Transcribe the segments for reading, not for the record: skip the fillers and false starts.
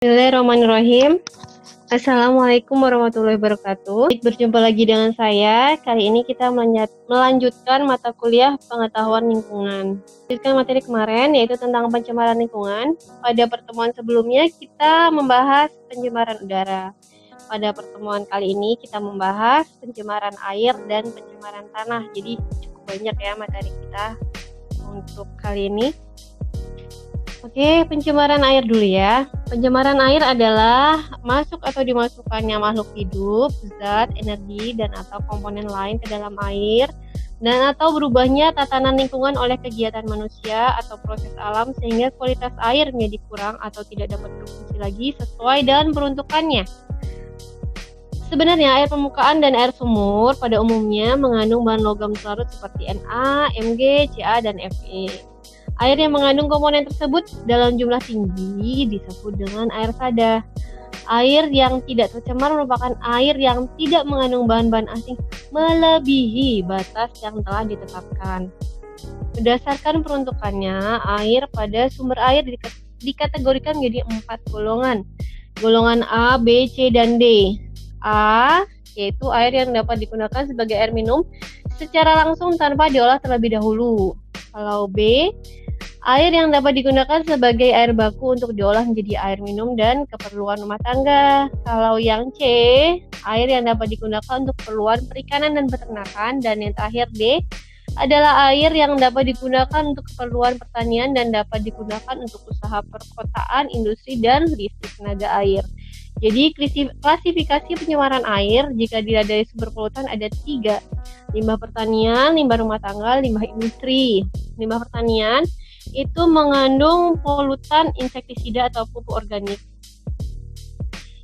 Bismillahirrahmanirrahim. Assalamualaikum warahmatullahi wabarakatuh. Berjumpa lagi dengan saya. Kali ini kita melanjutkan mata kuliah pengetahuan lingkungan. Lanjutkan materi kemarin yaitu tentang pencemaran lingkungan. Pada pertemuan sebelumnya kita membahas pencemaran udara. Pada pertemuan kali ini kita membahas pencemaran air dan pencemaran tanah. Jadi cukup banyak ya materi kita untuk kali ini. Oke, pencemaran air dulu ya. Pencemaran air adalah masuk atau dimasukkannya makhluk hidup, zat, energi, dan atau komponen lain ke dalam air, dan atau berubahnya tatanan lingkungan oleh kegiatan manusia atau proses alam sehingga kualitas air menjadi kurang atau tidak dapat berfungsi lagi sesuai dengan peruntukannya. Sebenarnya air permukaan dan air sumur pada umumnya mengandung bahan logam larut seperti Na, Mg, Ca, dan Fe. Air yang mengandung komponen tersebut dalam jumlah tinggi disebut dengan air sada. Air yang tidak tercemar merupakan air yang tidak mengandung bahan-bahan asing melebihi batas yang telah ditetapkan. Berdasarkan peruntukannya, air pada sumber air dikategorikan menjadi 4 golongan. Golongan A, B, C, dan D. A yaitu air yang dapat digunakan sebagai air minum secara langsung tanpa diolah terlebih dahulu. Kalau B, air yang dapat digunakan sebagai air baku untuk diolah menjadi air minum dan keperluan rumah tangga. Kalau yang C, air yang dapat digunakan untuk keperluan perikanan dan peternakan. Dan yang terakhir D, adalah air yang dapat digunakan untuk keperluan pertanian dan dapat digunakan untuk usaha perkotaan, industri, dan listrik tenaga air. Jadi klasifikasi pencemaran air jika dilihat dari sumber polutan ada 3. Limbah pertanian, limbah rumah tangga, limbah industri. Limbah pertanian itu mengandung polutan insektisida atau pupuk organik.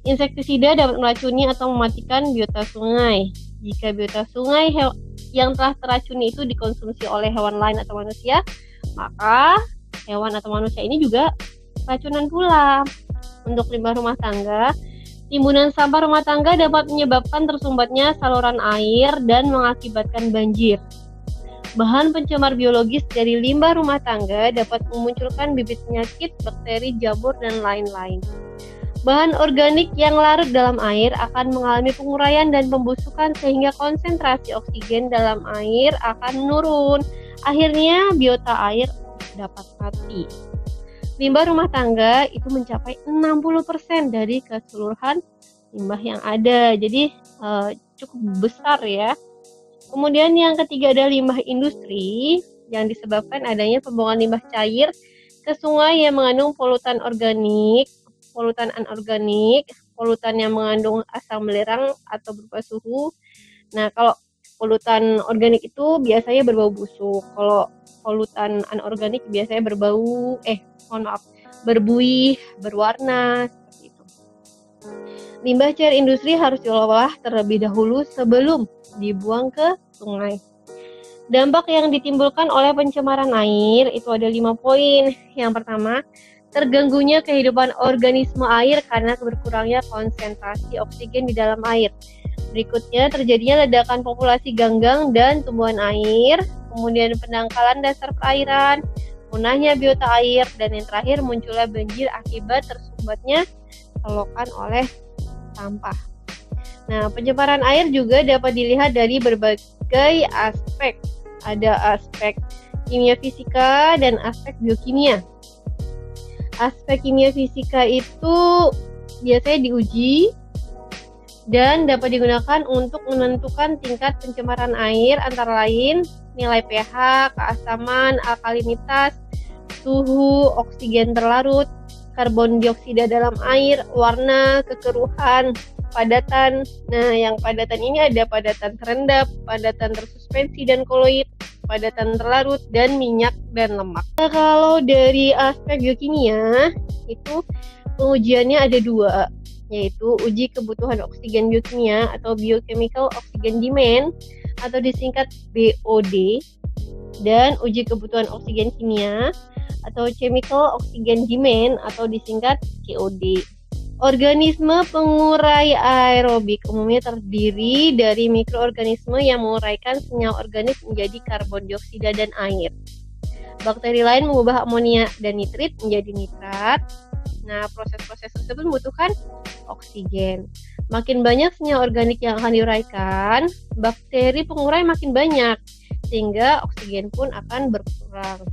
Insektisida dapat meracuni atau mematikan biota sungai. Jika biota sungai yang telah teracuni itu dikonsumsi oleh hewan lain atau manusia, maka hewan atau manusia ini juga racunan pula. Untuk limbah rumah tangga, timbunan sampah rumah tangga dapat menyebabkan tersumbatnya saluran air dan mengakibatkan banjir. Bahan pencemar biologis dari limbah rumah tangga dapat memunculkan bibit penyakit, bakteri, jamur, dan lain-lain. Bahan organik yang larut dalam air akan mengalami penguraian dan pembusukan sehingga konsentrasi oksigen dalam air akan menurun. Akhirnya biota air dapat mati. Limbah rumah tangga itu mencapai 60% dari keseluruhan limbah yang ada. Jadi cukup besar ya. Kemudian yang ketiga ada limbah industri yang disebabkan adanya pembuangan limbah cair ke sungai yang mengandung polutan organik, polutan anorganik, polutan yang mengandung asam belerang atau berupa suhu. Nah, kalau polutan organik itu biasanya berbau busuk. Kalau polutan anorganik biasanya berbuih, berwarna seperti itu. Limbah cair industri harus diolah terlebih dahulu sebelum dibuang ke sungai. Dampak yang ditimbulkan oleh pencemaran air itu ada 5 poin. Yang pertama, terganggunya kehidupan organisme air karena berkurangnya konsentrasi oksigen di dalam air. Berikutnya, terjadinya ledakan populasi ganggang dan tumbuhan air, kemudian pendangkalan dasar perairan, punahnya biota air, dan yang terakhir munculnya banjir akibat tersumbatnya selokan oleh sampah. Nah, pencemaran air juga dapat dilihat dari berbagai aspek. Ada aspek kimia fisika dan aspek biokimia. Aspek kimia fisika itu biasanya diuji dan dapat digunakan untuk menentukan tingkat pencemaran air antara lain nilai pH, keasaman, alkalinitas, suhu, oksigen terlarut, karbon dioksida dalam air, warna, kekeruhan, padatan. Nah, yang padatan ini ada padatan terendap, padatan tersuspensi dan koloid, padatan terlarut, dan minyak dan lemak. Nah, kalau dari aspek biokimia itu pengujiannya ada 2, yaitu uji kebutuhan oksigen biokimia atau biochemical oxygen demand atau disingkat BOD, dan uji kebutuhan oksigen kimia atau chemical oxygen demand atau disingkat COD. Organisme pengurai aerobik umumnya terdiri dari mikroorganisme yang menguraikan senyawa organik menjadi karbon dioksida dan air. Bakteri lain mengubah amonia dan nitrit menjadi nitrat. Nah, proses-proses tersebut membutuhkan oksigen. Makin banyak senyawa organik yang akan diuraikan, bakteri pengurai makin banyak, sehingga oksigen pun akan berkurang.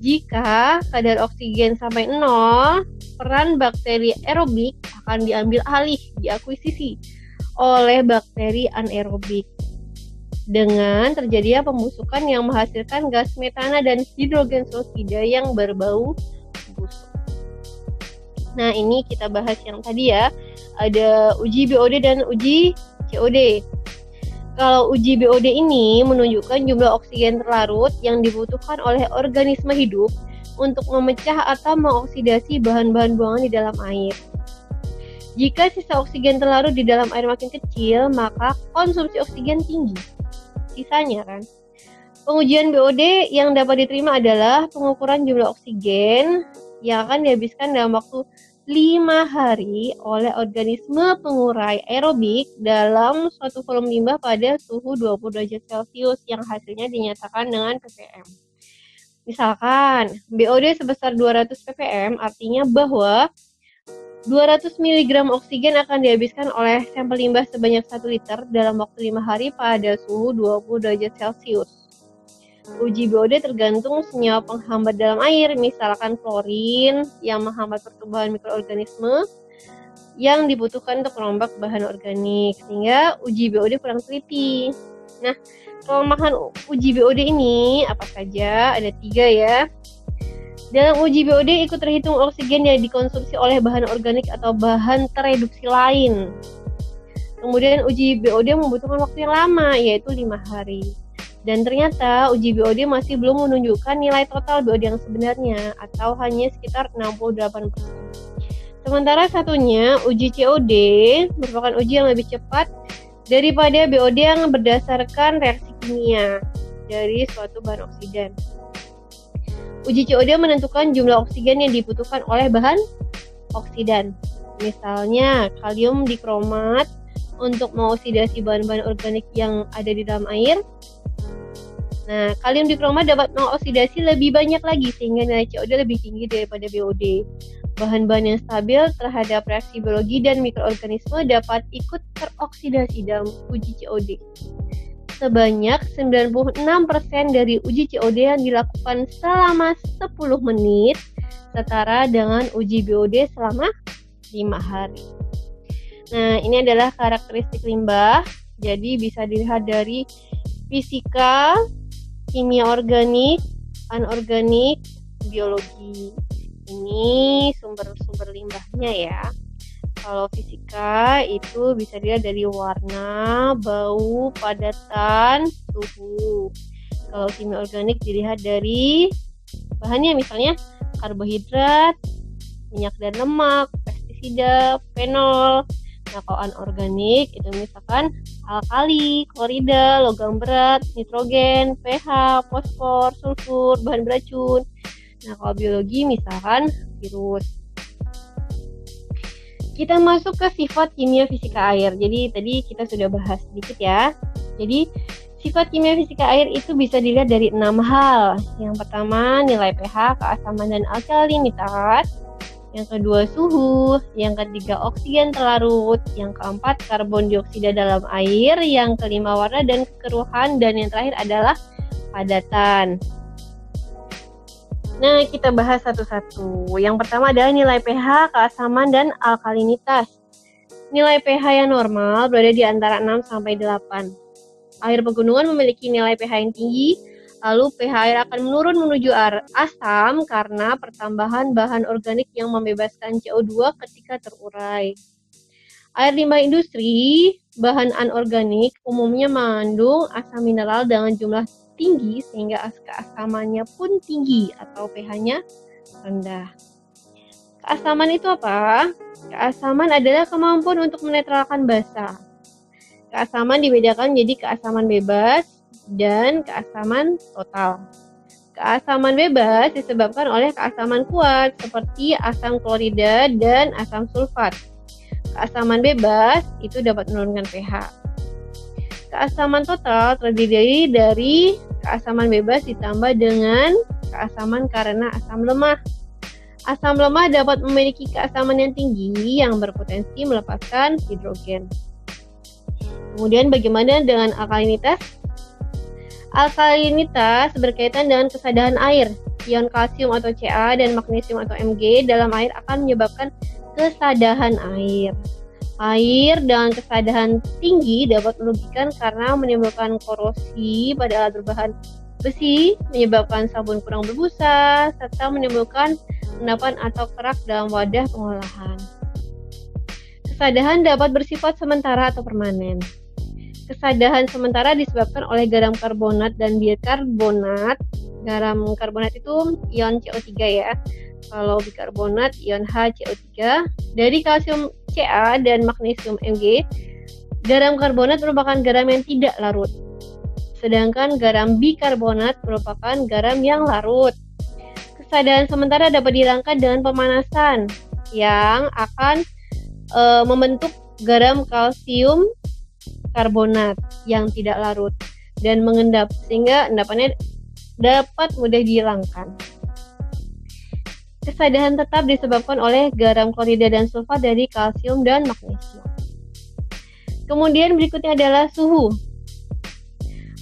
Jika kadar oksigen sampai 0, peran bakteri aerobik akan diambil alih, diakuisisi oleh bakteri anaerobik. Dengan terjadinya pembusukan yang menghasilkan gas metana dan hidrogen sulfida yang berbau busuk. Nah, ini kita bahas yang tadi ya, ada uji BOD dan uji COD. Kalau uji BOD ini menunjukkan jumlah oksigen terlarut yang dibutuhkan oleh organisme hidup untuk memecah atau mengoksidasi bahan-bahan buangan di dalam air. Jika sisa oksigen terlarut di dalam air makin kecil, maka konsumsi oksigen tinggi. Sisanya kan. Pengujian BOD yang dapat diterima adalah pengukuran jumlah oksigen yang akan dihabiskan dalam waktu 5 hari oleh organisme pengurai aerobik dalam suatu volume limbah pada suhu 20 derajat Celcius yang hasilnya dinyatakan dengan ppm. Misalkan BOD sebesar 200 ppm artinya bahwa 200 mg oksigen akan dihabiskan oleh sampel limbah sebanyak 1 liter dalam waktu 5 hari pada suhu 20 derajat Celcius. Uji BOD tergantung senyawa penghambat dalam air, misalkan klorin yang menghambat pertumbuhan mikroorganisme yang dibutuhkan untuk merombak bahan organik, sehingga uji BOD kurang teliti. Nah, kelemahan uji BOD ini apa saja? Ada 3 ya. Dalam uji BOD ikut terhitung oksigen yang dikonsumsi oleh bahan organik atau bahan tereduksi lain. Kemudian uji BOD membutuhkan waktu yang lama, yaitu 5 hari. Dan ternyata uji BOD masih belum menunjukkan nilai total BOD yang sebenarnya, atau hanya sekitar 68%. Sementara satunya, uji COD, merupakan uji yang lebih cepat daripada BOD yang berdasarkan reaksi kimia dari suatu bahan oksidan. Uji COD menentukan jumlah oksigen yang dibutuhkan oleh bahan oksidan. Misalnya, kalium dikromat untuk mengoksidasi bahan-bahan organik yang ada di dalam air. Nah, kalium dikromat dapat mengoksidasi lebih banyak lagi sehingga nilai COD lebih tinggi daripada BOD. Bahan-bahan yang stabil terhadap reaksi biologi dan mikroorganisme dapat ikut teroksidasi dalam uji COD. Sebanyak 96% dari uji COD yang dilakukan selama 10 menit setara dengan uji BOD selama 5 hari. Nah, ini adalah karakteristik limbah. Jadi bisa dilihat dari fisika, kimia organik, anorganik, biologi. Ini sumber-sumber limbahnya ya. Kalau fisika itu bisa dilihat dari warna, bau, padatan, suhu. Kalau kimia organik dilihat dari bahannya, misalnya karbohidrat, minyak dan lemak, pestisida, fenol. Nah, kalau anorganik itu misalkan alkali, klorida, logam berat, nitrogen, pH, fosfor, sulfur, bahan beracun. Nah, kalau biologi misalkan virus. Kita masuk ke sifat kimia fisika air. Jadi tadi kita sudah bahas sedikit ya. Jadi sifat kimia fisika air itu bisa dilihat dari 6 hal. Yang pertama nilai pH, keasaman dan alkalinitas. Yang kedua suhu, yang ketiga oksigen terlarut, yang keempat karbon dioksida dalam air, yang kelima warna dan kekeruhan, dan yang terakhir adalah padatan. Nah, kita bahas satu-satu. Yang pertama adalah nilai pH, keasaman, dan alkalinitas. Nilai pH yang normal berada di antara 6 sampai 8. Air pegunungan memiliki nilai pH yang tinggi, lalu pH air akan menurun menuju asam karena pertambahan bahan organik yang membebaskan CO2 ketika terurai. Air limbah industri, bahan anorganik, umumnya mengandung asam mineral dengan jumlah tinggi sehingga keasamannya pun tinggi atau pH-nya rendah. Keasaman itu apa? Keasaman adalah kemampuan untuk menetralkan basa. Keasaman dibedakan jadi keasaman bebas dan keasaman total. Keasaman bebas disebabkan oleh keasaman kuat seperti asam klorida dan asam sulfat. Keasaman bebas itu dapat menurunkan pH. Keasaman total terdiri dari keasaman bebas ditambah dengan keasaman karena asam lemah. Asam lemah dapat memiliki keasaman yang tinggi yang berpotensi melepaskan hidrogen. Kemudian bagaimana dengan alkalinitas? Alkalinitas berkaitan dengan kesadaran air. Ion kalsium atau Ca dan magnesium atau Mg dalam air akan menyebabkan kesadahan air. Air dengan kesadahan tinggi dapat merugikan karena menimbulkan korosi pada alat berbahan besi, menyebabkan sabun kurang berbusa, serta menimbulkan endapan atau kerak dalam wadah pengolahan. Kesadahan dapat bersifat sementara atau permanen. Kesadahan sementara disebabkan oleh garam karbonat dan bikarbonat. Garam karbonat itu ion CO3 ya. Kalau bikarbonat ion HCO3. Dari kalsium Ca dan magnesium Mg, garam karbonat merupakan garam yang tidak larut. Sedangkan garam bikarbonat merupakan garam yang larut. Kesadahan sementara dapat dihilangkan dengan pemanasan yang akan membentuk garam kalsium karbonat yang tidak larut dan mengendap sehingga endapannya dapat mudah dihilangkan. Kesadahan tetap disebabkan oleh garam klorida dan sulfat dari kalsium dan magnesium. Kemudian berikutnya adalah suhu.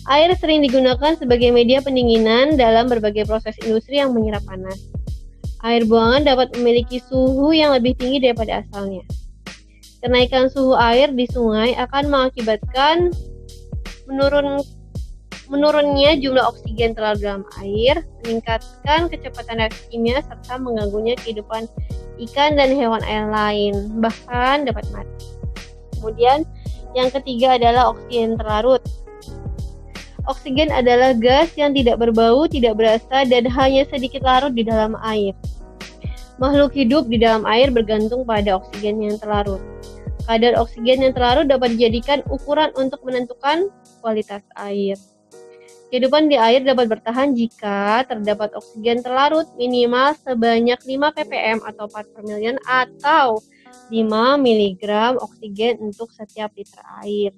Air sering digunakan sebagai media pendinginan dalam berbagai proses industri yang menyerap panas. Air buangan dapat memiliki suhu yang lebih tinggi daripada asalnya. Kenaikan suhu air di sungai akan mengakibatkan menurunnya jumlah oksigen terlarut dalam air, meningkatkan kecepatan reaksi kimia, serta mengganggunya kehidupan ikan dan hewan air lain, bahkan dapat mati. Kemudian yang ketiga adalah oksigen terlarut. Oksigen adalah gas yang tidak berbau, tidak berasa, dan hanya sedikit larut di dalam air. Makhluk hidup di dalam air bergantung pada oksigen yang terlarut. Kadar oksigen yang terlarut dapat dijadikan ukuran untuk menentukan kualitas air. Kehidupan di air dapat bertahan jika terdapat oksigen terlarut minimal sebanyak 5 ppm atau part per million atau 5 mg oksigen untuk setiap liter air.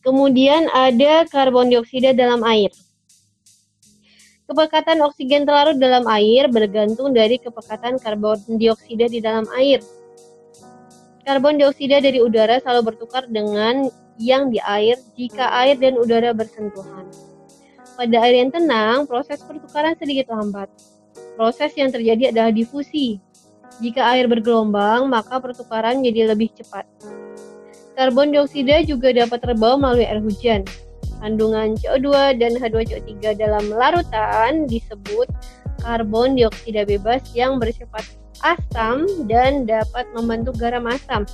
Kemudian ada karbon dioksida dalam air. Kepekatan oksigen terlarut dalam air bergantung dari kepekatan karbon dioksida di dalam air. Karbon dioksida dari udara selalu bertukar dengan yang di air jika air dan udara bersentuhan. Pada air yang tenang, proses pertukaran sedikit lambat. Proses yang terjadi adalah difusi. Jika air bergelombang, maka pertukaran jadi lebih cepat. Karbon dioksida juga dapat terbawa melalui air hujan. Kandungan CO2 dan H2CO3 dalam larutan disebut karbon dioksida bebas yang bersifat asam dan dapat membentuk garam asam.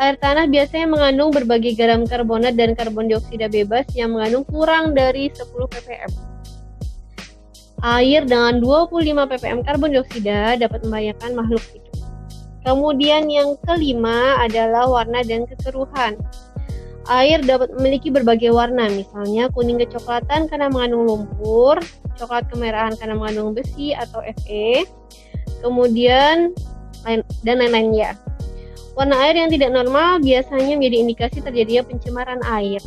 Air tanah biasanya mengandung berbagai garam karbonat dan karbon dioksida bebas yang mengandung kurang dari 10 ppm. Air dengan 25 ppm karbon dioksida dapat membahayakan makhluk hidup. Kemudian yang kelima adalah warna dan kekeruhan. Air dapat memiliki berbagai warna, misalnya kuning kecoklatan karena mengandung lumpur, coklat kemerahan karena mengandung besi atau Fe, kemudian dan lain-lainnya. Warna air yang tidak normal biasanya menjadi indikasi terjadinya pencemaran air.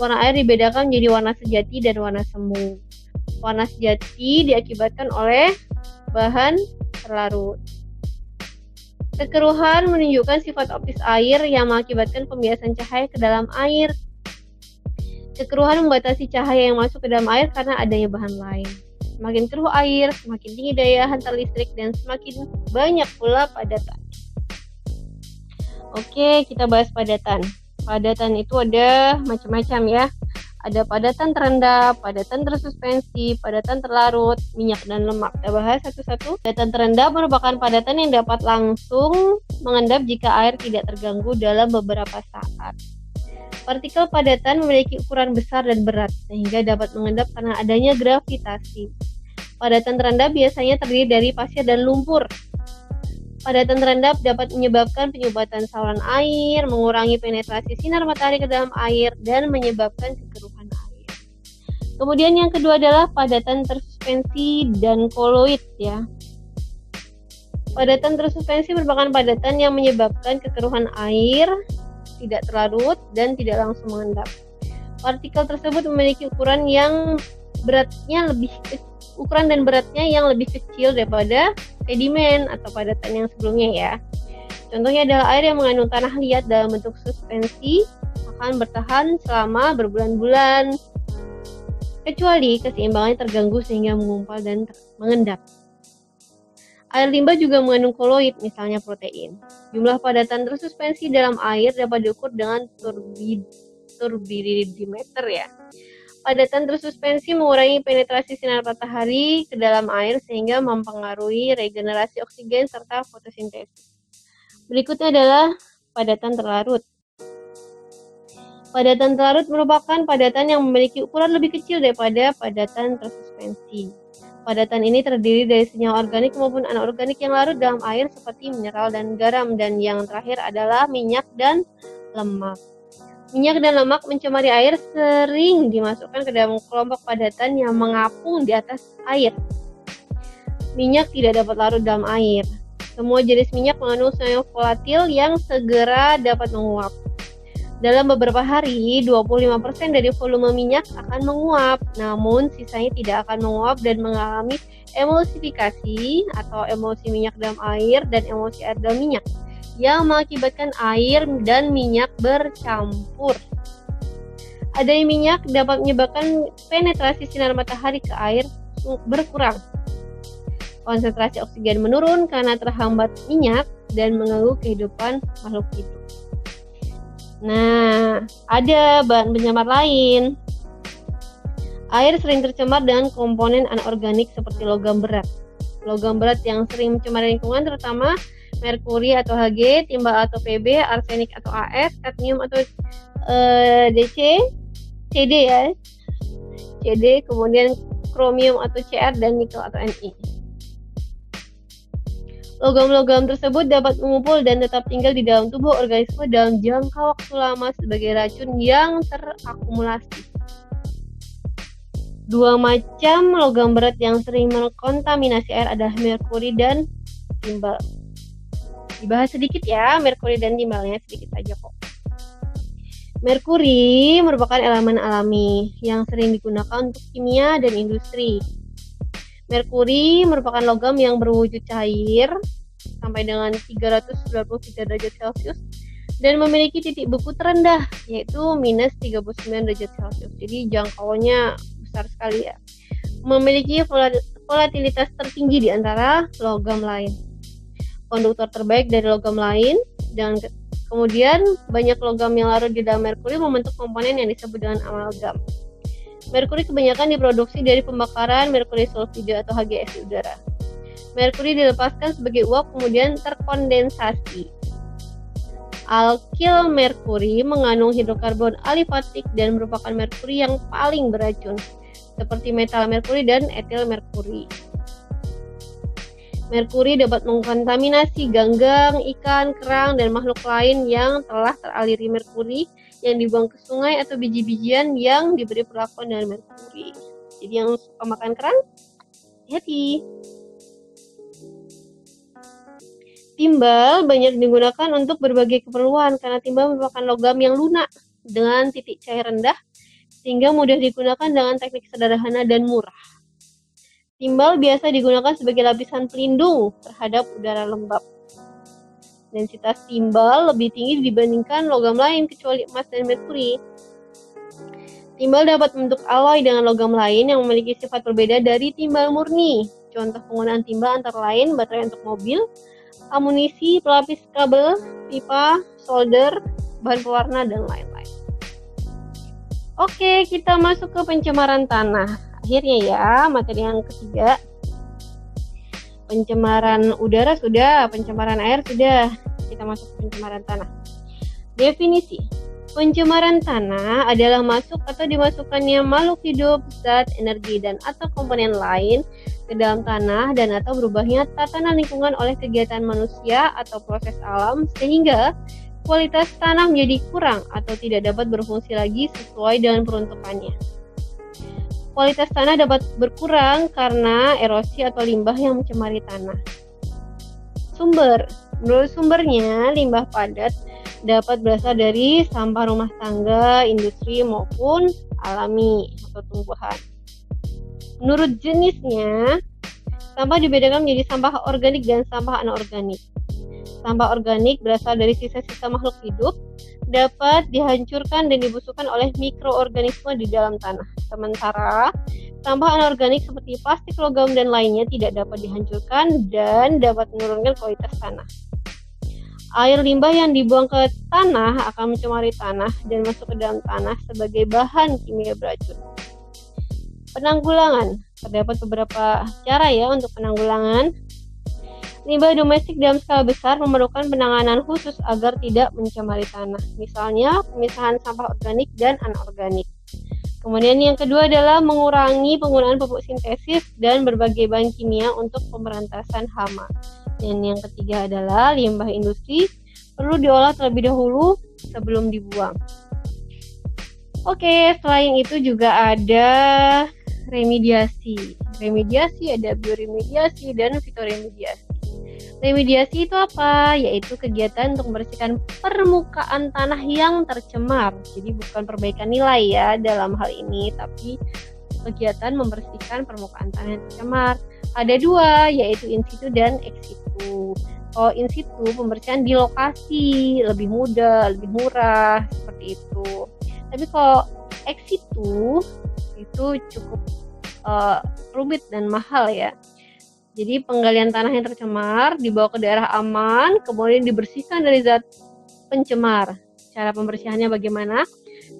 Warna air dibedakan menjadi warna sejati dan warna semu. Warna sejati diakibatkan oleh bahan terlarut. Kekeruhan menunjukkan sifat optis air yang mengakibatkan pembiasan cahaya ke dalam air. Kekeruhan membatasi cahaya yang masuk ke dalam air karena adanya bahan lain. Semakin keruh air, semakin tinggi daya hantar listrik, dan semakin banyak pula padatan. Oke, kita bahas padatan. Padatan itu ada macam-macam ya. Ada padatan terendah, padatan tersuspensi, padatan terlarut, minyak dan lemak. Kita bahas satu-satu. Padatan terendah merupakan padatan yang dapat langsung mengendap jika air tidak terganggu dalam beberapa saat. Partikel padatan memiliki ukuran besar dan berat, sehingga dapat mengendap karena adanya gravitasi. Padatan terendah biasanya terdiri dari pasir dan lumpur. Padatan terendah dapat menyebabkan penyumbatan saluran air, mengurangi penetrasi sinar matahari ke dalam air, dan menyebabkan kekeruhan air. Kemudian yang kedua adalah padatan tersuspensi dan koloid ya. Padatan tersuspensi merupakan padatan yang menyebabkan kekeruhan air, tidak terlarut, dan tidak langsung mengendap. Partikel tersebut memiliki ukuran yang ukuran dan beratnya yang lebih kecil daripada sedimen atau padatan yang sebelumnya ya. Contohnya adalah air yang mengandung tanah liat dalam bentuk suspensi akan bertahan selama berbulan-bulan, kecuali keseimbangannya terganggu sehingga mengumpal dan mengendap. Air limbah juga mengandung koloid, misalnya protein. Jumlah padatan tersuspensi dalam air dapat diukur dengan turbidimeter ya. Padatan tersuspensi mengurangi penetrasi sinar matahari ke dalam air sehingga mempengaruhi regenerasi oksigen serta fotosintesis. Berikutnya adalah padatan terlarut. Padatan terlarut merupakan padatan yang memiliki ukuran lebih kecil daripada padatan tersuspensi. Padatan ini terdiri dari senyawa organik maupun anorganik yang larut dalam air seperti mineral dan garam, dan yang terakhir adalah minyak dan lemak. Minyak dan lemak mencemari air sering dimasukkan ke dalam kelompok padatan yang mengapung di atas air. Minyak tidak dapat larut dalam air. Semua jenis minyak mengandung senyawa volatil yang segera dapat menguap. Dalam beberapa hari, 25% dari volume minyak akan menguap, namun sisanya tidak akan menguap dan mengalami emulsifikasi atau emulsi minyak dalam air dan emulsi air dalam minyak, yang mengakibatkan air dan minyak bercampur. Adanya minyak dapat menyebabkan penetrasi sinar matahari ke air berkurang. Konsentrasi oksigen menurun karena terhambat minyak dan mengganggu kehidupan makhluk hidup. Nah, ada bahan penyamar lain. Air sering tercemar dengan komponen anorganik seperti logam berat. Logam berat yang sering mencemari lingkungan terutama merkuri atau Hg, timbal atau Pb, arsenik atau As, kadmium atau Dc, Cd ya, Cd, kemudian kromium atau Cr, dan nikel atau Ni. Logam-logam tersebut dapat mengumpul dan tetap tinggal di dalam tubuh organisme dalam jangka waktu lama sebagai racun yang terakumulasi. Dua macam logam berat yang sering mengkontaminasi air adalah merkuri dan timbal. Dibahas sedikit ya, merkuri dan timbalnya sedikit saja kok. Merkuri merupakan elemen alami yang sering digunakan untuk kimia dan industri. Merkuri merupakan logam yang berwujud cair sampai dengan 393 derajat Celcius dan memiliki titik beku terendah yaitu minus 39 derajat Celcius. Jadi jangkauannya besar sekali ya. Memiliki volatilitas tertinggi di antara logam lain. Konduktor terbaik dari logam lain, dan kemudian banyak logam yang larut di dalam merkuri membentuk komponen yang disebut dengan amalgam. Merkuri kebanyakan diproduksi dari pembakaran merkuri sulfida atau HGS di udara. Merkuri dilepaskan sebagai uap kemudian terkondensasi. Alkil merkuri mengandung hidrokarbon alifatik dan merupakan merkuri yang paling beracun, seperti metal merkuri dan etil merkuri. Merkuri dapat mengkontaminasi ganggang, ikan, kerang, dan makhluk lain yang telah teraliri merkuri yang dibuang ke sungai atau biji-bijian yang diberi perlakuan dengan merkuri. Jadi yang suka makan kerang, hati-hati. Timbal banyak digunakan untuk berbagai keperluan karena timbal merupakan logam yang lunak dengan titik cair rendah sehingga mudah digunakan dengan teknik sederhana dan murah. Timbal biasa digunakan sebagai lapisan pelindung terhadap udara lembab. Densitas timbal lebih tinggi dibandingkan logam lain kecuali emas dan merkuri. Timbal dapat membentuk alloy dengan logam lain yang memiliki sifat berbeda dari timbal murni. Contoh penggunaan timbal antara lain baterai untuk mobil, amunisi, pelapis kabel, pipa, solder, bahan pewarna, dan lain-lain. Oke, kita masuk ke pencemaran tanah. Akhirnya ya, materi yang ketiga. Pencemaran udara sudah, pencemaran air sudah. Kita masuk ke pencemaran tanah. Definisi. Pencemaran tanah adalah masuk atau dimasukkannya makhluk hidup, zat, energi, dan atau komponen lain ke dalam tanah dan atau berubahnya tatanan lingkungan oleh kegiatan manusia atau proses alam sehingga kualitas tanah menjadi kurang atau tidak dapat berfungsi lagi sesuai dengan peruntukannya. Kualitas tanah dapat berkurang karena erosi atau limbah yang mencemari tanah. Sumber. Menurut sumbernya, limbah padat dapat berasal dari sampah rumah tangga, industri maupun alami atau tumbuhan. Menurut jenisnya, sampah dibedakan menjadi sampah organik dan sampah anorganik. Sampah organik berasal dari sisa-sisa makhluk hidup, dapat dihancurkan dan dibusukkan oleh mikroorganisme di dalam tanah. Sementara sampah anorganik seperti plastik, logam, dan lainnya tidak dapat dihancurkan dan dapat menurunkan kualitas tanah. Air limbah yang dibuang ke tanah akan mencemari tanah dan masuk ke dalam tanah sebagai bahan kimia beracun. Penanggulangan. Terdapat beberapa cara ya untuk penanggulangan. Limbah domestik dalam skala besar memerlukan penanganan khusus agar tidak mencemari tanah. Misalnya, pemisahan sampah organik dan anorganik. Kemudian yang kedua adalah mengurangi penggunaan pupuk sintesis dan berbagai bahan kimia untuk pemberantasan hama. Dan yang ketiga adalah limbah industri perlu diolah terlebih dahulu sebelum dibuang. Oke, selain itu juga ada remediasi. Remediasi ada bioremediasi dan fitoremediasi. Remediasi itu apa? Yaitu kegiatan untuk membersihkan permukaan tanah yang tercemar. Jadi bukan perbaikan nilai ya dalam hal ini, tapi kegiatan membersihkan permukaan tanah yang tercemar. Ada dua, yaitu in situ dan ex situ. Kalau in situ, pembersihan di lokasi, lebih mudah, lebih murah, seperti itu. Tapi kalau ex situ, itu cukup rumit dan mahal ya. Jadi penggalian tanah yang tercemar dibawa ke daerah aman, kemudian dibersihkan dari zat pencemar. Cara pembersihannya bagaimana?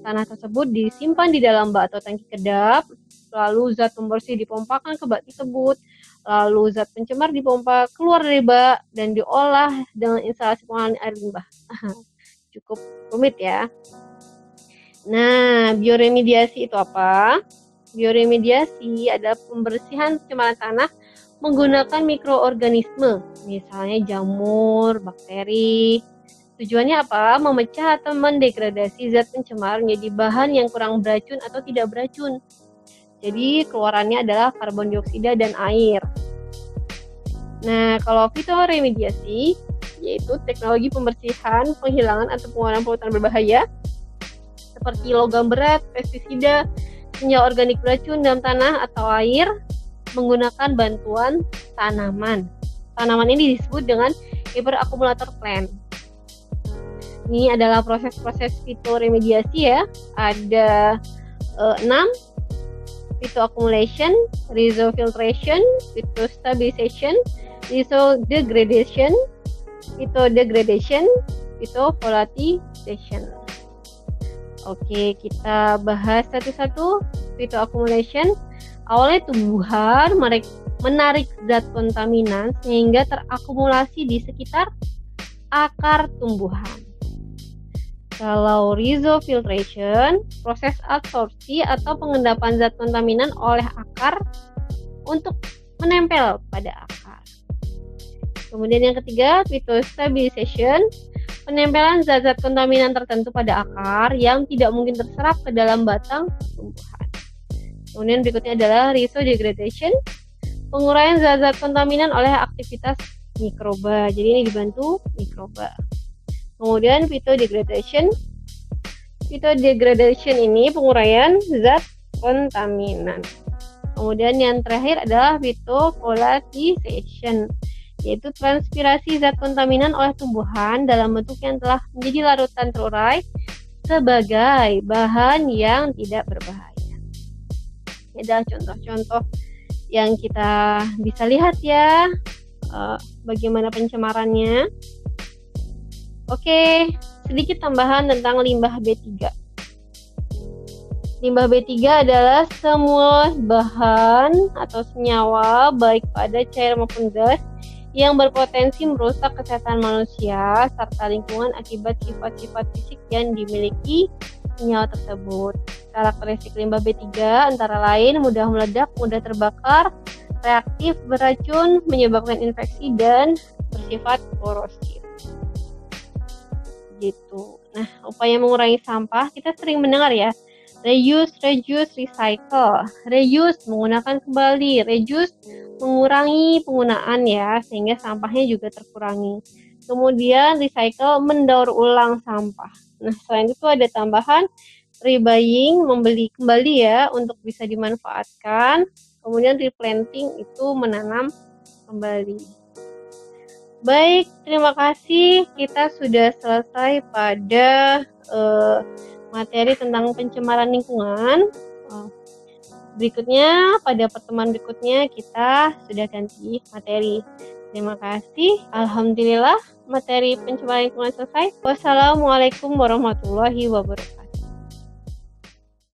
Tanah tersebut disimpan di dalam bak atau tangki kedap, lalu zat pembersih dipompakan ke bak tersebut, lalu zat pencemar dipompa keluar dari bak dan diolah dengan instalasi pengolahan air limbah. Cukup rumit ya. Nah, bioremediasi itu apa? Bioremediasi adalah pembersihan pencemaran tanah menggunakan mikroorganisme, misalnya jamur, bakteri. Tujuannya apa? Memecah atau mendegradasi zat pencemar menjadi bahan yang kurang beracun atau tidak beracun. Jadi keluarannya adalah karbon dioksida dan air. Nah, kalau fitoremediasi yaitu teknologi pembersihan, penghilangan atau pengeluaran polutan berbahaya seperti logam berat, pestisida, senyawa organik beracun dalam tanah atau air menggunakan bantuan tanaman. Tanaman ini disebut dengan hiperakumulator plant. Ini adalah proses-proses fitoremediasi ya. Ada 6, phytoaccumulation, rhizofiltration, phytostabilization, rhizodegradation, phytovolatilization. Oke, kita bahas satu-satu. Phytoaccumulation. Awalnya tumbuhan menarik zat kontaminan sehingga terakumulasi di sekitar akar tumbuhan. Kalau rhizofiltration, proses absorpsi atau pengendapan zat kontaminan oleh akar untuk menempel pada akar. Kemudian yang ketiga, phytostabilization, penempelan zat-zat kontaminan tertentu pada akar yang tidak mungkin terserap ke dalam batang tumbuhan. Kemudian berikutnya adalah rhizodegradation, penguraian zat-zat kontaminan oleh aktivitas mikroba. Jadi ini dibantu mikroba. Kemudian phytodegradation. Phytodegradation ini penguraian zat kontaminan. Kemudian yang terakhir adalah phytovolatilization, yaitu transpirasi zat kontaminan oleh tumbuhan dalam bentuk yang telah menjadi larutan terurai sebagai bahan yang tidak berbahaya. Ini adalah contoh-contoh yang kita bisa lihat ya, bagaimana pencemarannya. Oke, sedikit tambahan tentang limbah B3. Limbah B3 adalah semua bahan atau senyawa baik pada cair maupun gas yang berpotensi merusak kesehatan manusia serta lingkungan akibat sifat-sifat fisik yang dimiliki senyawa tersebut. Karakteristik limbah B3 antara lain mudah meledak, mudah terbakar, reaktif, beracun, menyebabkan infeksi, dan bersifat korosif. Gitu. Nah, upaya mengurangi sampah, kita sering mendengar ya, reuse, recycle. Reuse, menggunakan kembali. Reduce, mengurangi penggunaan ya, sehingga sampahnya juga terkurangi. Kemudian recycle, mendaur ulang sampah. Nah, selain itu ada tambahan rebuying, membeli kembali ya, untuk bisa dimanfaatkan. Kemudian replanting itu menanam kembali. Baik, terima kasih. Kita sudah selesai pada materi tentang pencemaran lingkungan. Berikutnya, pada pertemuan berikutnya kita sudah ganti materi. Terima kasih. Alhamdulillah, materi pencemaran lingkungan selesai. Wassalamualaikum warahmatullahi wabarakatuh.